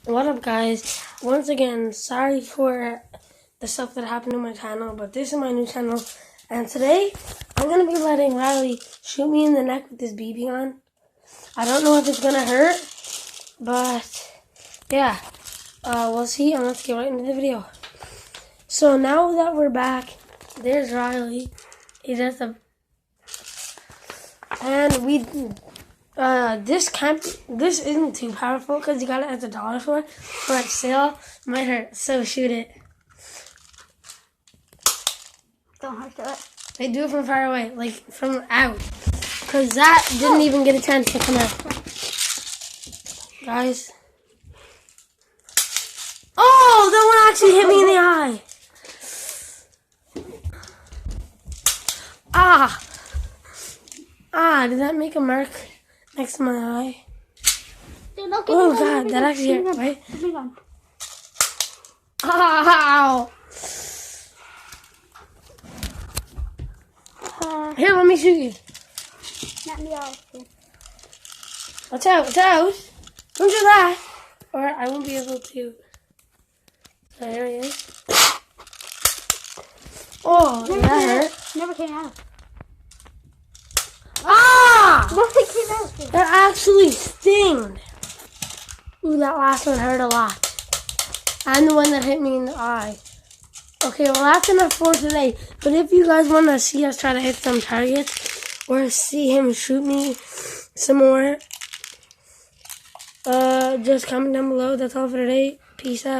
What up, guys? Once again, sorry for the stuff that happened to my channel, but this is my new channel, and today I'm gonna be letting Riley shoot me in the neck with this BB gun. I don't know if it's gonna hurt, but yeah, we'll see, and let's get right into the video. So now that we're back, there's Riley. He's just and this isn't too powerful because you got it at the dollar store or at sale. It might hurt, so shoot it. Don't hurt it. They do it from far away, like from out, because that didn't even get a chance to come out. Guys. Oh, that one actually hit me in the eye. Did that make a mark next to my eye? Dude, no, Oh God, that actually hurt, right? Ow! Here, let me shoot you. Not me out. Watch out, watch out. Don't do that. Or I won't be able to. So there he is. Oh, that hurt. Never came out. Nothing came out. That actually stinged. Ooh, that last one hurt a lot. And the one that hit me in the eye. Okay, well that's enough for today. But if you guys want to see us try to hit some targets or see him shoot me some more, just comment down below. That's all for today. Peace out.